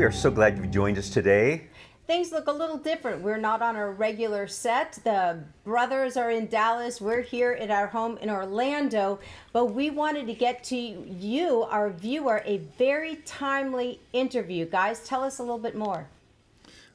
We are so glad you've joined us today. Things look a little different. We're not on our regular set. The brothers are in Dallas. We're here at our home in Orlando. But we wanted to get to you, our viewer, a very timely interview. Guys, tell us a little bit more.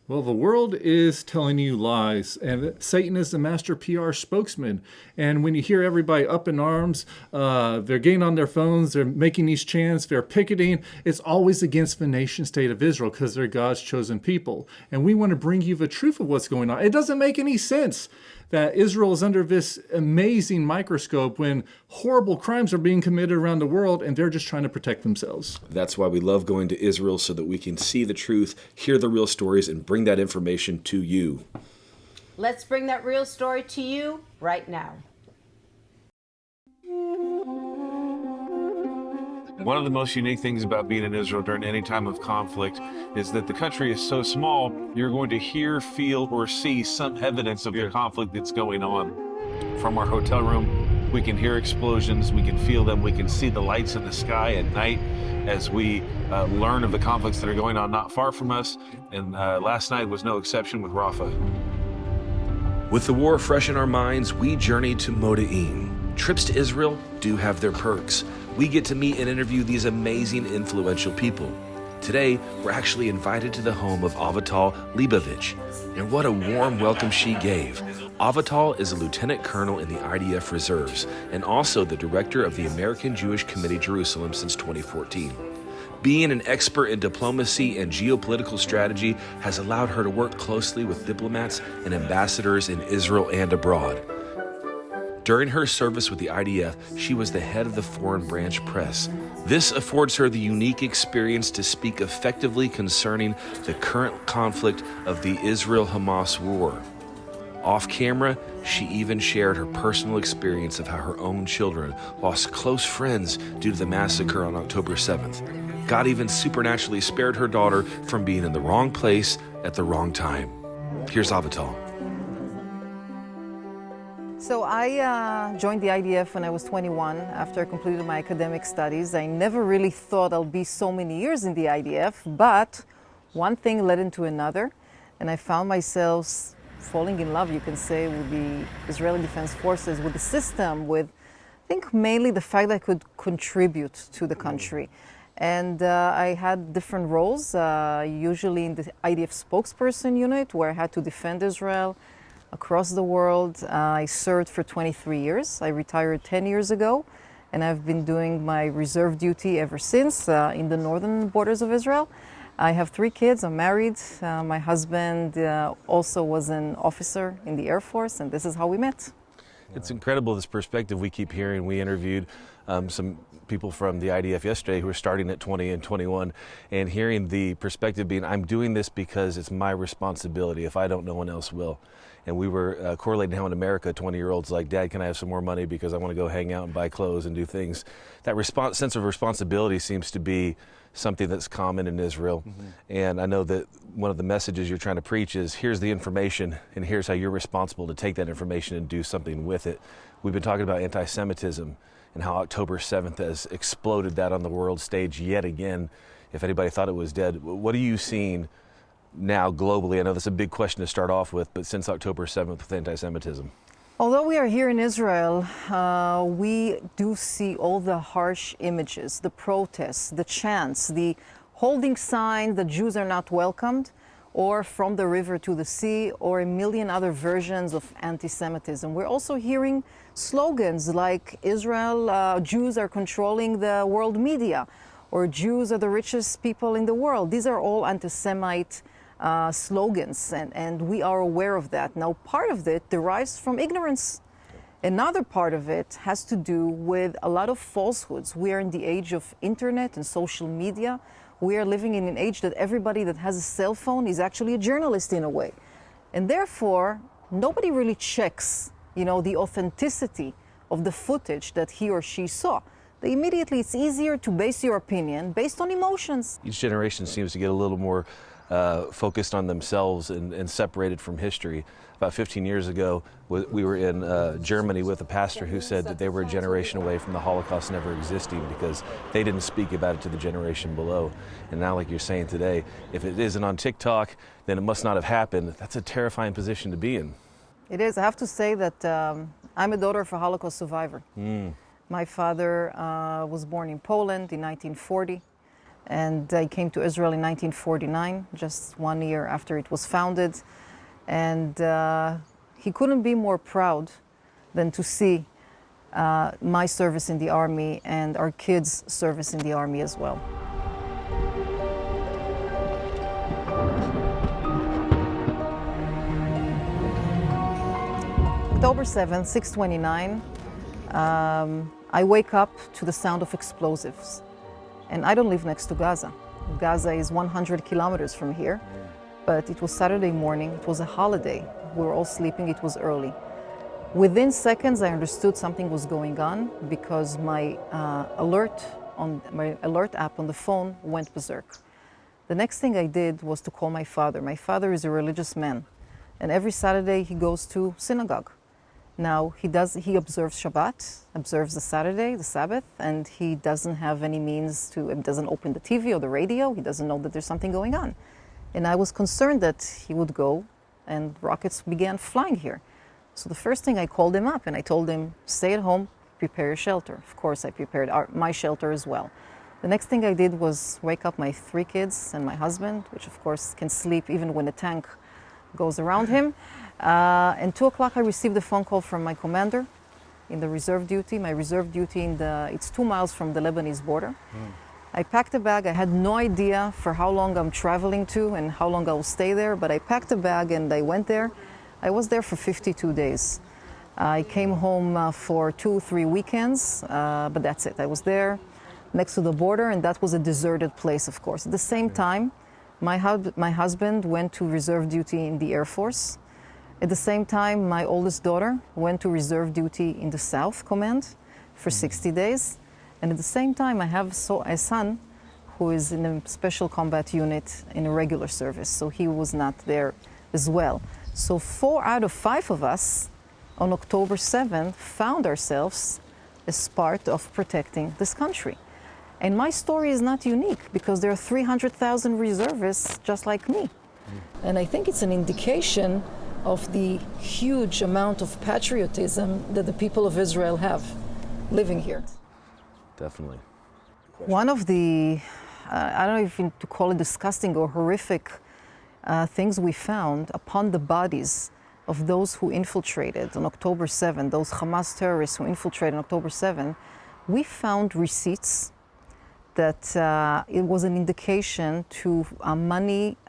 Well, the world is telling you lies, and Satan is the master PR spokesman. And when you hear everybody up in arms, they're getting on their phones, they're making these chants, they're picketing, it's always against the nation state of Israel because they're God's chosen people. And we want to bring you the truth of what's going on. It doesn't make any sense that Israel is under this amazing microscope when horrible crimes are being committed around the world and they're just trying to protect themselves. That's why we love going to Israel, so that we can see the truth, hear the real stories, and bring that information to you. Let's bring that real story to you right now. One of the most unique things about being in Israel during any time of conflict is that the country is so small, you're going to hear, feel, or see some evidence of the conflict that's going on. From our hotel room, we can hear explosions, we can feel them, we can see the lights in the sky at night as we learn of the conflicts that are going on not far from us. And last night was no exception with Rafah. With the war fresh in our minds, we journey to Modi'in. Trips to Israel do have their perks. We get to meet and interview these amazing, influential people. Today, we're actually invited to the home of Avital Leibovich, and what a warm welcome she gave. Avital is a lieutenant colonel in the IDF Reserves, and also the director of the American Jewish Committee Jerusalem since 2014. Being an expert in diplomacy and geopolitical strategy has allowed her to work closely with diplomats and ambassadors in Israel and abroad. During her service with the IDF, she was the head of the Foreign Branch Press. This affords her the unique experience to speak effectively concerning the current conflict of the Israel-Hamas war. Off camera, she even shared her personal experience of how her own children lost close friends due to the massacre on October 7th. God even supernaturally spared her daughter from being in the wrong place at the wrong time. Here's Avital. So I joined the IDF when I was 21 after I completed my academic studies. I never really thought I'll be so many years in the IDF, but one thing led into another, and I found myself falling in love, you can say, with the Israeli Defense Forces, with the system, with, I think, mainly the fact that I could contribute to the country. And I had different roles, usually in the IDF spokesperson unit, where I had to defend Israel across the world. I served for 23 years. I retired 10 years ago, and I've been doing my reserve duty ever since in the northern borders of Israel. I have 3 kids, I'm married. My husband also was an officer in the Air Force, and this is how we met. It's incredible, this perspective we keep hearing. We interviewed some people from the IDF yesterday who are starting at 20 and 21, and hearing the perspective being, I'm doing this because it's my responsibility. If I don't, no one else will. And we were correlating how in America, 20-year-olds like, Dad, can I have some more money because I want to go hang out and buy clothes and do things. That sense of responsibility seems to be something that's common in Israel. Mm-hmm. And I know that one of the messages you're trying to preach is, here's the information, and here's how you're responsible to take that information and do something with it. We've been talking about anti-Semitism and how October 7th has exploded that on the world stage yet again. If anybody thought it was dead, what are you seeing now globally? I know that's a big question to start off with, but since October 7th with anti-Semitism. Although we are here in Israel, we do see all the harsh images, the protests, the chants, the holding signs that Jews are not welcomed, or from the river to the sea, or a million other versions of anti-Semitism. We're also hearing slogans like Israel, Jews are controlling the world media, or Jews are the richest people in the world. These are all anti-Semite slogans, and we are aware of that. Now, part of it derives from ignorance. Another part of it has to do with a lot of falsehoods. We are in the age of internet and social media. We are living in an age that everybody that has a cell phone is actually a journalist in a way. And therefore, nobody really checks, the authenticity of the footage that he or she saw. immediately it's easier to base your opinion based on emotions. Each generation seems to get a little more focused on themselves and separated from history. About 15 years ago, we were in Germany with a pastor who said that they were a generation away from the Holocaust never existing because they didn't speak about it to the generation below. And now, like you're saying today, if it isn't on TikTok, then it must not have happened. That's a terrifying position to be in. It is. I have to say that I'm a daughter of a Holocaust survivor. My father was born in Poland in 1940, and I came to Israel in 1949, just 1 year after it was founded. And he couldn't be more proud than to see my service in the army and our kids' service in the army as well. October 7th, 6:29, I wake up to the sound of explosives. And I don't live next to Gaza. Gaza is 100 kilometers from here. But it was Saturday morning, it was a holiday. We were all sleeping, it was early. Within seconds, I understood something was going on because my alert app on the phone went berserk. The next thing I did was to call my father. My father is a religious man, and every Saturday he goes to synagogue. Now, he observes Shabbat, observes the Saturday, the Sabbath, and he doesn't have any means he doesn't open the TV or the radio, he doesn't know that there's something going on. And I was concerned that he would go and rockets began flying here. So the first thing I called him up and I told him, stay at home, prepare your shelter. Of course, I prepared my shelter as well. The next thing I did was wake up my 3 kids and my husband, which of course can sleep even when the tank goes around him. And 2 o'clock I received a phone call from my commander in the reserve duty. My reserve duty it's 2 miles from the Lebanese border. I packed a bag. I had no idea for how long I'm traveling to and how long I will stay there, but I packed a bag and I went there. I was there for 52 days. I came home for 2-3 weekends, but that's it. I was there next to the border, and that was a deserted place, of course. At the same time, my husband went to reserve duty in the Air Force. At the same time, my oldest daughter went to reserve duty in the South Command for 60 days. And at the same time, I have a son who is in a special combat unit in a regular service, so he was not there as well. So 4 out of 5 of us on October 7th found ourselves as part of protecting this country. And my story is not unique because there are 300,000 reservists just like me. And I think it's an indication of the huge amount of patriotism that the people of Israel have living here. Definitely. One of the, I don't know if to call it disgusting or horrific things we found upon the bodies of those who infiltrated on October 7, those Hamas terrorists who infiltrated on October 7, we found receipts that it was an indication to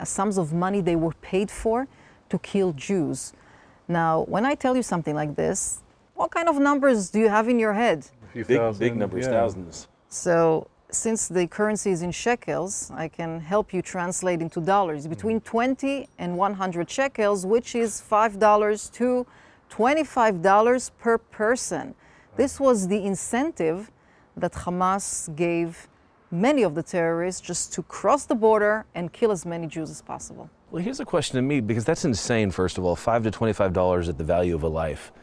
sums of money they were paid for to kill Jews. Now, when I tell you something like this, what kind of numbers do you have in your head? Big numbers, thousands. So since the currency is in shekels, I can help you translate into dollars. Between 20 and 100 shekels, which is $5 to $25 per person. This was the incentive that Hamas gave many of the terrorists just to cross the border and kill as many Jews as possible. Well, here's a question to me, because that's insane, first of all, $5 to $25 at the value of a life.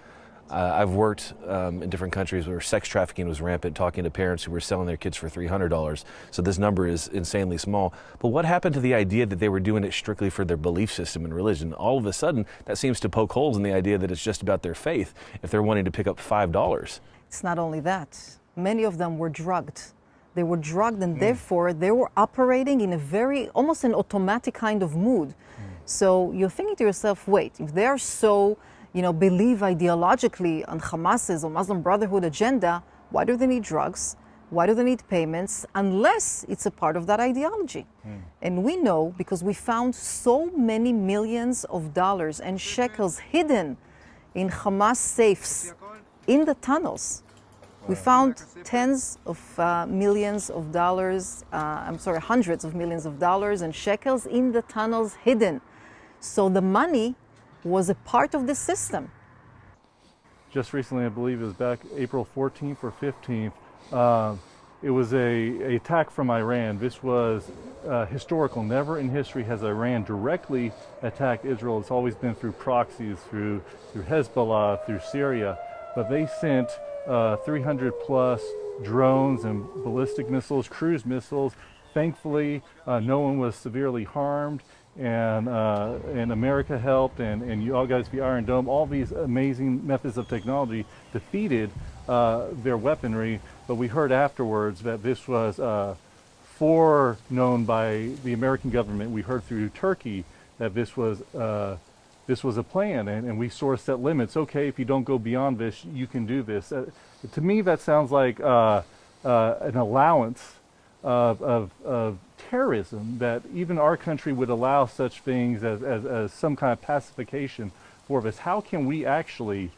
I've worked in different countries where sex trafficking was rampant, talking to parents who were selling their kids for $300. So this number is insanely small. But what happened to the idea that they were doing it strictly for their belief system and religion? All of a sudden, that seems to poke holes in the idea that it's just about their faith if they're wanting to pick up $5. It's not only that. Many of them were drugged. They were drugged, and therefore they were operating in a very, almost an automatic kind of mood. So you're thinking to yourself, wait, if they're so, believe ideologically on Hamas's or Muslim Brotherhood agenda, why do they need drugs? Why do they need payments? Unless it's a part of that ideology. And we know, because we found so many millions of dollars and shekels hidden in Hamas safes in the tunnels. We found tens of millions of dollars, hundreds of millions of dollars and shekels in the tunnels hidden. So the money was a part of the system. Just recently, I believe it was back April 14th or 15th, It was a attack from Iran. This was historical. Never in history has Iran directly attacked Israel. It's always been through proxies, through Hezbollah, through Syria. But they sent 300 plus drones and ballistic missiles, cruise missiles. Thankfully, no one was severely harmed, and America helped, and you all guys, the Iron Dome, all these amazing methods of technology defeated their weaponry. But we heard afterwards that this was foreknown by the American government. We heard through Turkey that this was a plan, and we sort of set limits. Okay, if you don't go beyond this, you can do this. To me, that sounds like an allowance of terrorism, that even our country would allow such things as some kind of pacification for this. How can we actually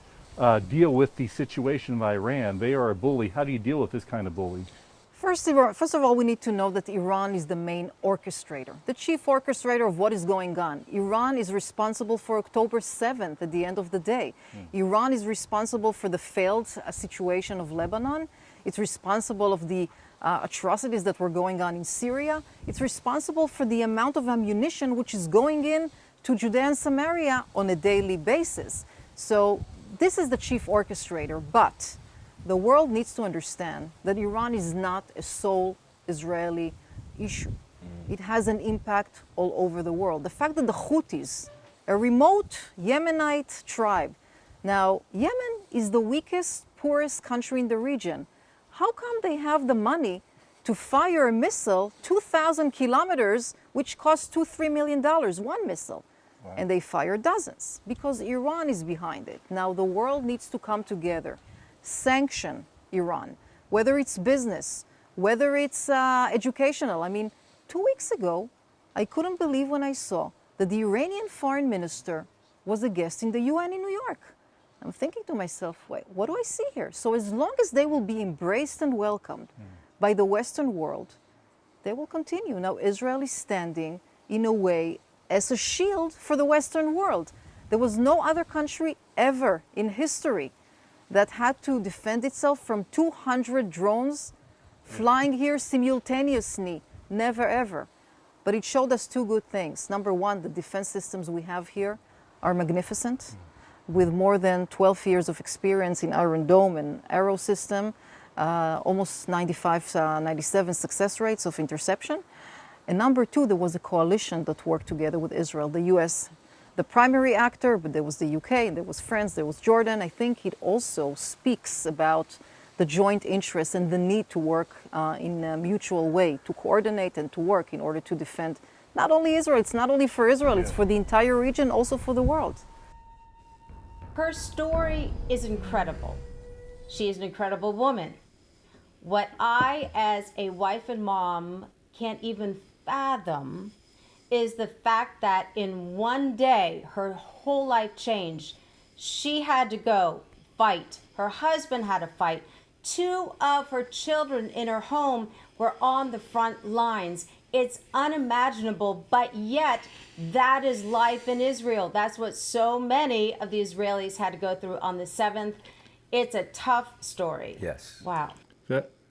deal with the situation of Iran? They are a bully. How do you deal with this kind of bully? First of all, we need to know that Iran is the main orchestrator, the chief orchestrator of what is going on. Iran is responsible for October 7th at the end of the day. Iran is responsible for the failed situation of Lebanon. It's responsible of the atrocities that were going on in Syria. It's responsible for the amount of ammunition which is going in to Judea and Samaria on a daily basis. So this is the chief orchestrator, but the world needs to understand that Iran is not a sole Israeli issue. It has an impact all over the world. The fact that the Houthis, a remote Yemenite tribe, now Yemen is the weakest, poorest country in the region. How come they have the money to fire a missile 2,000 kilometers, which costs $2-3 million, one missile? Wow. And they fire dozens because Iran is behind it. Now the world needs to come together, sanction Iran, whether it's business, whether it's educational. I mean, 2 weeks ago, I couldn't believe when I saw that the Iranian foreign minister was a guest in the UN in New York. I'm thinking to myself, wait, what do I see here? So as long as they will be embraced and welcomed by the Western world, they will continue. Now Israel is standing in a way as a shield for the Western world. There was no other country ever in history that had to defend itself from 200 drones flying here simultaneously. Never, ever. But it showed us two good things. Number one, the defense systems we have here are magnificent, with more than 12 years of experience in Iron Dome and Arrow system, almost 97 success rates of interception. And number two, there was a coalition that worked together with Israel, the US, the primary actor, but there was the UK, and there was France, there was Jordan. I think it also speaks about the joint interests and the need to work in a mutual way, to coordinate and to work in order to defend not only Israel, it's not only for Israel, it's for the entire region, also for the world. Her story is incredible. She is an incredible woman. What I, as a wife and mom, can't even fathom is the fact that in one day, her whole life changed. She had to go fight. Her husband had to fight. 2 of her children in her home were on the front lines. It's unimaginable, but yet that is life in Israel. That's what so many of the Israelis had to go through on the 7th. It's a tough story. Yes. Wow.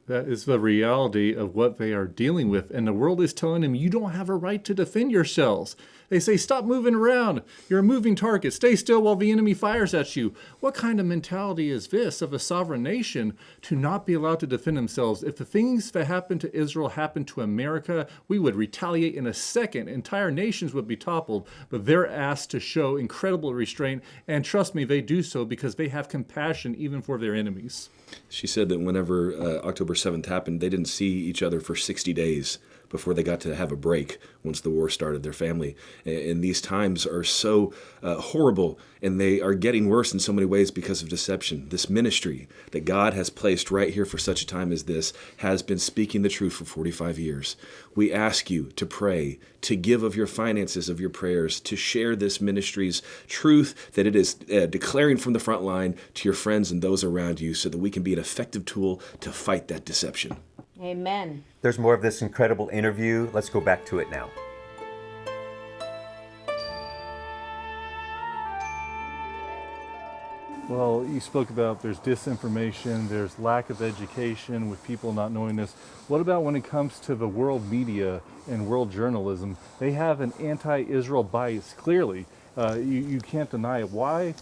That is the reality of what they are dealing with. And the world is telling them, you don't have a right to defend yourselves. They say, stop moving around. You're a moving target. Stay still while the enemy fires at you. What kind of mentality is this of a sovereign nation to not be allowed to defend themselves? If the things that happened to Israel happened to America, we would retaliate in a second. Entire nations would be toppled. But they're asked to show incredible restraint. And trust me, they do so because they have compassion even for their enemies. She said that whenever October 7th happened, they didn't see each other for 60 days before they got to have a break once the war started, their family. And these times are so horrible, and they are getting worse in so many ways because of deception. This ministry that God has placed right here for such a time as this has been speaking the truth for 45 years. We ask you to pray, to give of your finances, of your prayers, to share this ministry's truth, that it is declaring from the front line to your friends and those around you, so that we can be an effective tool to fight that deception. Amen. There's more of this incredible interview. Let's go back to it now. Well, you spoke about there's disinformation, there's lack of education with people not knowing this. What about when it comes to the world media and world journalism? They have an anti-Israel bias, clearly. You can't deny it. Why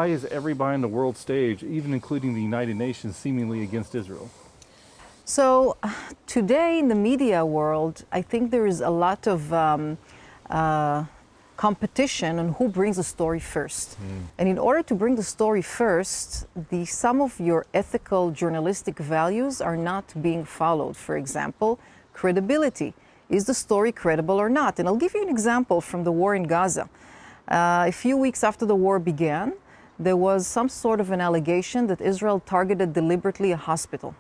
is everybody on the world stage, even including the United Nations, seemingly against Israel? So today in the media world, I think there is a lot of competition on who brings the story first. And in order to bring the story first, some of your ethical journalistic values are not being followed. For example, credibility. Is the story credible or not? And I'll give you an example from the war in Gaza. A few weeks after the war began, there was some sort of an allegation that Israel targeted deliberately a hospital.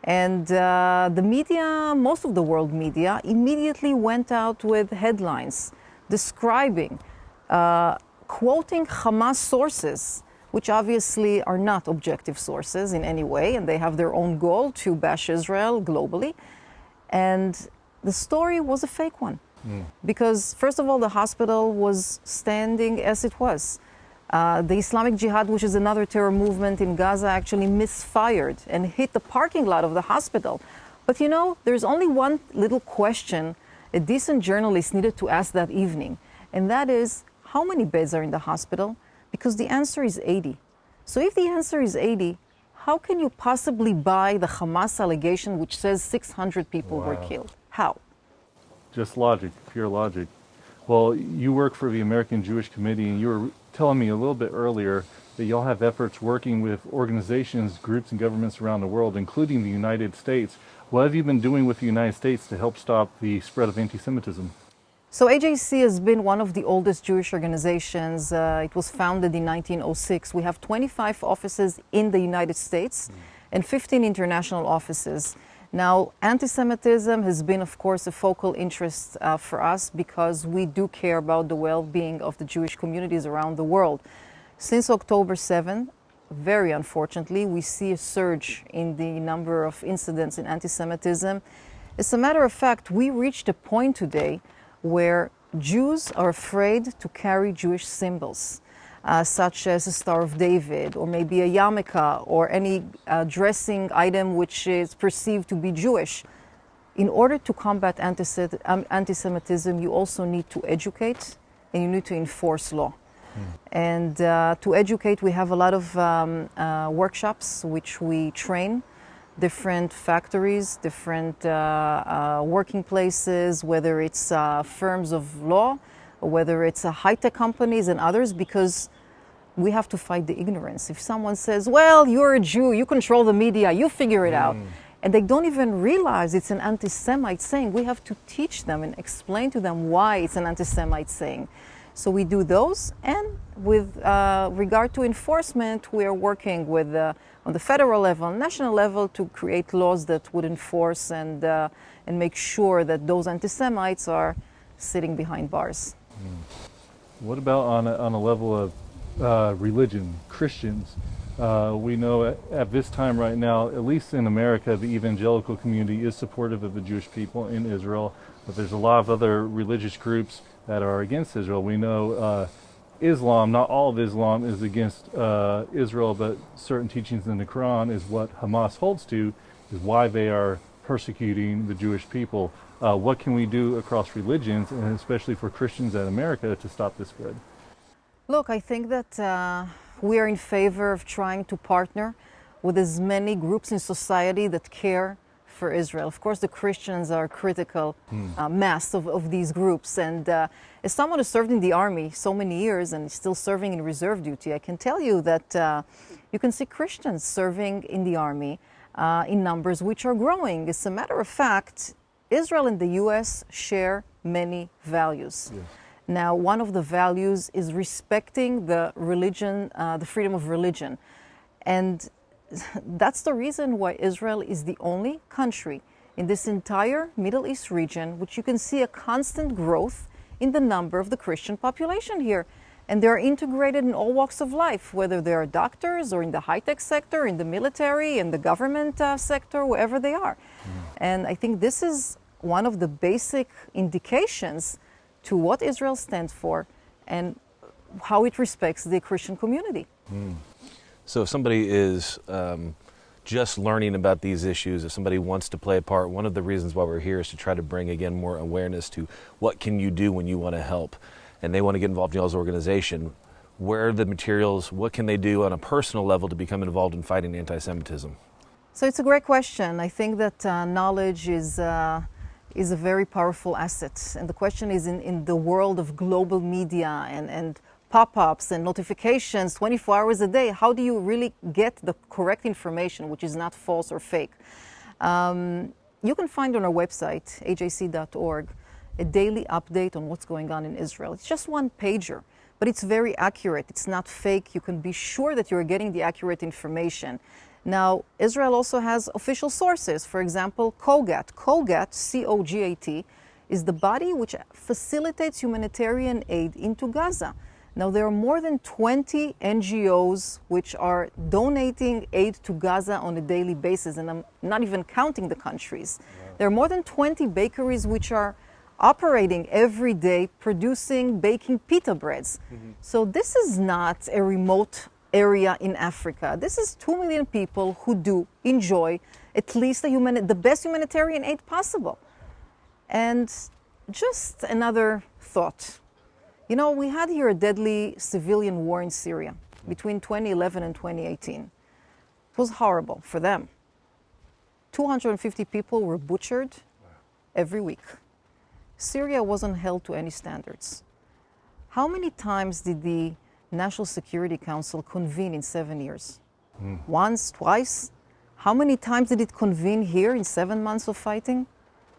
And the media, most of the world media, immediately went out with headlines describing, quoting Hamas sources, which obviously are not objective sources in any way, and they have their own goal to bash Israel globally. And the story was a fake one. Because, first of all, the hospital was standing as it was. The Islamic Jihad, which is another terror movement in Gaza, actually misfired and hit the parking lot of the hospital. But you know, there's only one little question a decent journalist needed to ask that evening, and that is, how many beds are in the hospital? Because the answer is 80. So if the answer is 80, how can you possibly buy the Hamas allegation which says 600 people were killed? How? Just logic, pure logic. Well, you work for the American Jewish Committee, and you were telling me a little bit earlier that y'all have efforts working with organizations, groups, and governments around the world, including the United States. What have you been doing with the United States to help stop the spread of anti-Semitism? So AJC has been one of the oldest Jewish organizations. It was founded in 1906. We have 25 offices in the United States and 15 international offices. Now, anti-Semitism has been, of course, a focal interest for us because we do care about the well-being of the Jewish communities around the world. Since October 7, very unfortunately, we see a surge in the number of incidents in anti-Semitism. As a matter of fact, we reached a point today where Jews are afraid to carry Jewish symbols, such as a Star of David, or maybe a yarmulke, or any dressing item which is perceived to be Jewish. In order to combat anti-Semitism, you also need to educate and you need to enforce law. And to educate, we have a lot of workshops which we train different factories, different working places, whether it's firms of law, or whether it's high-tech companies and others, because we have to fight the ignorance. If someone says, well, you're a Jew, you control the media, you figure it out, and they don't even realize it's an anti-Semite saying, we have to teach them and explain to them why it's an anti-Semite saying. So we do those, and with regard to enforcement, we are working with on the federal level, national level, to create laws that would enforce and make sure that those anti-Semites are sitting behind bars. What about on a level of religion, Christians? We know at this time right now, at least in America, the evangelical community is supportive of the Jewish people in Israel, but there's a lot of other religious groups that are against Israel. We know Islam, not all of Islam is against Israel, but certain teachings in the Quran is what Hamas holds to, is why they are persecuting the Jewish people. What can we do across religions, and especially for Christians in America, to stop this spread? Look, I think that we are in favor of trying to partner with as many groups in society that care for Israel. Of course, the Christians are critical mass of these groups. And as someone who served in the army so many years and is still serving in reserve duty, I can tell you that you can see Christians serving in the army in numbers which are growing. As a matter of fact, Israel and the U.S. share many values. Yes. Now, one of the values is respecting the religion, the freedom of religion. And that's the reason why Israel is the only country in this entire Middle East region which you can see a constant growth in the number of the Christian population here. And they're integrated in all walks of life, whether they are doctors or in the high-tech sector, in the military, in the government sector, wherever they are. And I think this is one of the basic indications to what Israel stands for and how it respects the Christian community. So if somebody is just learning about these issues, if somebody wants to play a part, one of the reasons why we're here is to try to bring, again, more awareness to what can you do when you want to help. And they want to get involved in y'all's organization. Where are the materials? What can they do on a personal level to become involved in fighting anti-Semitism? So it's a great question. I think that knowledge is a very powerful asset. And the question is, in the world of global media and pop-ups and notifications 24 hours a day, how do you really get the correct information, which is not false or fake? You can find on our website, ajc.org, a daily update on what's going on in Israel. It's just one pager, but it's very accurate. It's not fake. You can be sure that you're getting the accurate information. Now, Israel also has official sources. For example, COGAT. COGAT, C-O-G-A-T, is the body which facilitates humanitarian aid into Gaza. Now, there are more than 20 NGOs which are donating aid to Gaza on a daily basis, and I'm not even counting the countries. Wow. There are more than 20 bakeries which are operating every day, producing, baking pita breads. Mm-hmm. So this is not a remote area in Africa. This is 2 million people who do enjoy at least the best humanitarian aid possible. And just another thought. You know, we had here a deadly civilian war in Syria between 2011 and 2018. It was horrible for them. 250 people were butchered every week. Syria wasn't held to any standards. How many times did the National Security Council convene in 7 years? Once, twice? How many times did it convene here in 7 months of fighting,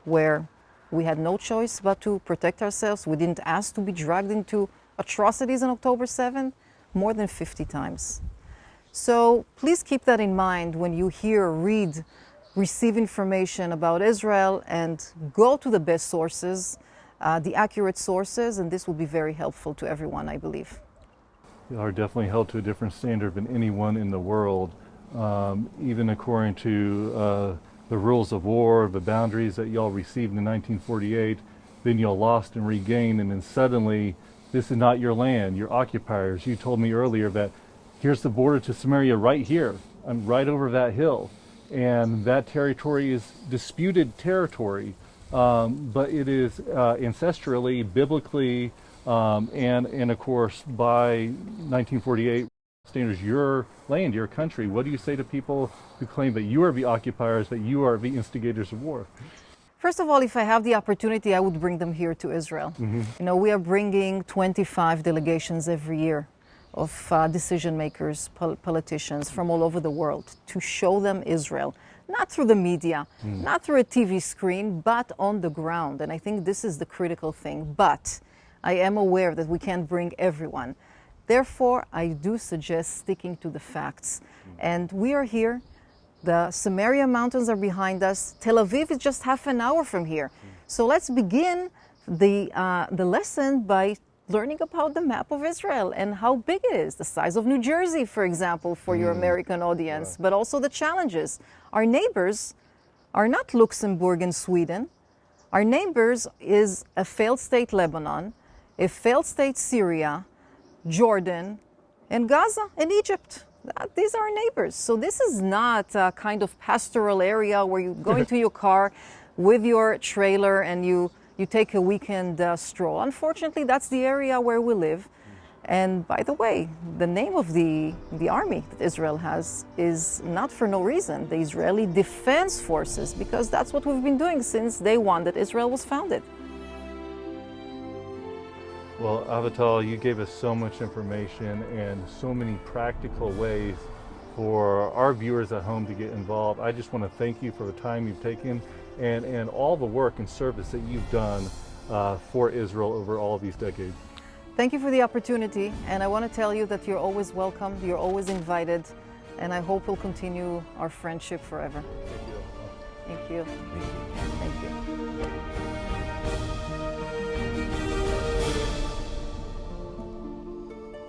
where we had no choice but to protect ourselves? We didn't ask to be dragged into atrocities on October 7th? More than 50 times. So please keep that in mind when you hear, read, receive information about Israel, and go to the best sources, the accurate sources, and this will be very helpful to everyone, I believe. You are definitely held to a different standard than anyone in the world, even according to the rules of war, the boundaries that y'all received in 1948, then y'all lost and regained, and then suddenly this is not your land, you're occupiers. You told me earlier that here's the border to Samaria right here, right over that hill, and that territory is disputed territory, but it is ancestrally, biblically, and of course by 1948 standards, your land, your country. What do you say to people who claim that you are the occupiers, that you are the instigators of war? First of all, if I have the opportunity, I would bring them here to Israel. Mm-hmm. You know, we are bringing 25 delegations every year of decision makers, politicians from all over the world to show them Israel, not through the media, not through a TV screen, but on the ground. And I think this is the critical thing. But I am aware that we can't bring everyone. Therefore, I do suggest sticking to the facts. And we are here. The Samaria Mountains are behind us. Tel Aviv is just half an hour from here. So let's begin the lesson by learning about the map of Israel and how big it is, the size of New Jersey, for example, for your American audience, but also the challenges. Our neighbors are not Luxembourg and Sweden. Our neighbors is a failed state Lebanon, a failed state Syria, Jordan, and Gaza, and Egypt. These are our neighbors. So this is not a kind of pastoral area where you go into your car with your trailer and you take a weekend stroll. Unfortunately, that's the area where we live. And by the way, the name of the army that Israel has is not for no reason, the Israeli Defense Forces, because that's what we've been doing since day one that Israel was founded. Well, Avital, you gave us so much information and so many practical ways for our viewers at home to get involved. I just want to thank you for the time you've taken and all the work and service that you've done for Israel over all these decades. Thank you for the opportunity, and I want to tell you that you're always welcome, you're always invited, and I hope we'll continue our friendship forever. Thank you. Thank you.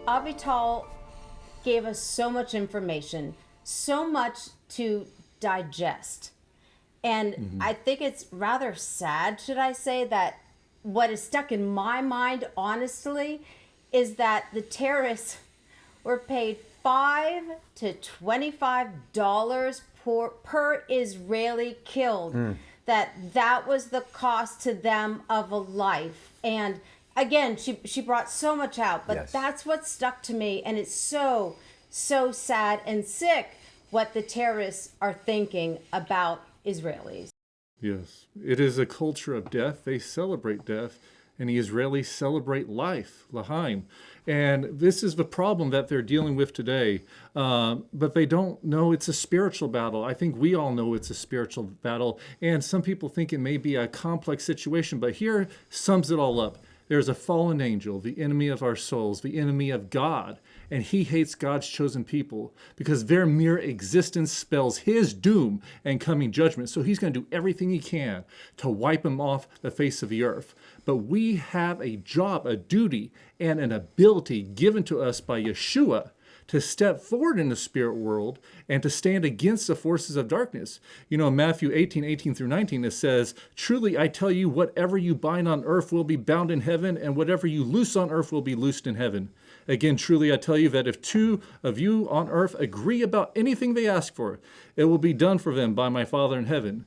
Avital gave us so much information, so much to digest. And I think it's rather sad, should I say, that what is stuck in my mind, honestly, is that the terrorists were paid $5 to $25 per Israeli killed. That was the cost to them of a life. And again, she brought so much out, but Yes. that's what stuck to me. And it's so sad and sick what the terrorists are thinking about Israelis. Yes, it is a culture of death. They celebrate death, and the Israelis celebrate life, L'chaim. And this is the problem that they're dealing with today. But they don't know it's a spiritual battle. I think we all know it's a spiritual battle, and some people think it may be a complex situation, but here sums it all up. There's a fallen angel, the enemy of our souls, the enemy of God, and he hates God's chosen people because their mere existence spells his doom and coming judgment. So he's going to do everything he can to wipe them off the face of the earth. But we have a job, a duty, and an ability given to us by Yeshua to step forward in the spirit world and to stand against the forces of darkness. You know, Matthew 18 through 19, it says, "Truly I tell you, whatever you bind on earth will be bound in heaven, and whatever you loose on earth will be loosed in heaven. Again, truly I tell you that if two of you on earth agree about anything they ask for, it will be done for them by my Father in heaven."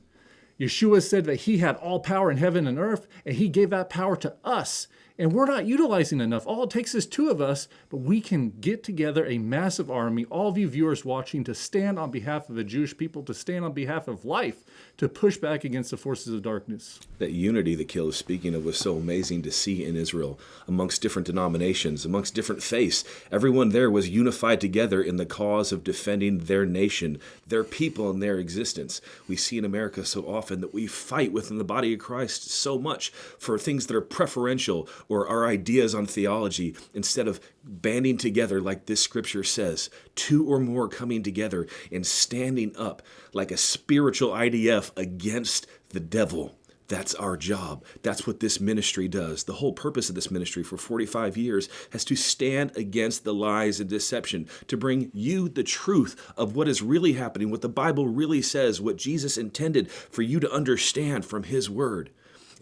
Yeshua said that he had all power in heaven and earth, and he gave that power to us. And we're not utilizing enough. All it takes is two of us, but we can get together a massive army, all of you viewers watching, to stand on behalf of the Jewish people, to stand on behalf of life, to push back against the forces of darkness. That unity that Kil is speaking of was so amazing to see in Israel, amongst different denominations, amongst different faiths. Everyone there was unified together in the cause of defending their nation, their people, and their existence. We see in America so often that we fight within the body of Christ so much for things that are preferential or our ideas on theology, instead of banding together like this scripture says, two or more coming together and standing up like a spiritual IDF against the devil. That's our job. That's what this ministry does. The whole purpose of this ministry for 45 years has to stand against the lies and deception, to bring you the truth of what is really happening, what the Bible really says, what Jesus intended for you to understand from his word.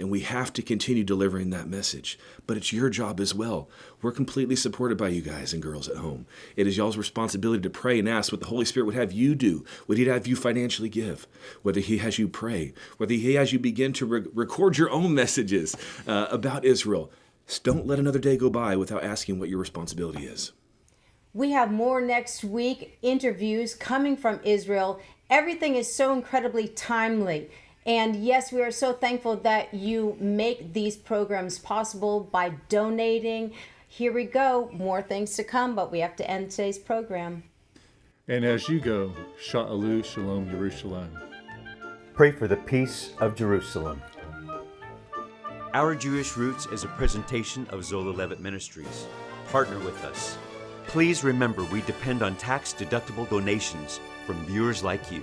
And we have to continue delivering that message. But it's your job as well. We're completely supported by you guys and girls at home. It is y'all's responsibility to pray and ask what the Holy Spirit would have you do, what he'd have you financially give, whether he has you pray, whether he has you begin to record your own messages about Israel. Just don't let another day go by without asking what your responsibility is. We have more next week, interviews coming from Israel. Everything is so incredibly timely. And yes, we are so thankful that you make these programs possible by donating. Here we go. More things to come, but we have to end today's program. And as you go, Sha'alu Shalom Yerushalayim. Pray for the peace of Jerusalem. Our Jewish Roots is a presentation of Zola Levitt Ministries. Partner with us. Please remember we depend on tax-deductible donations from viewers like you.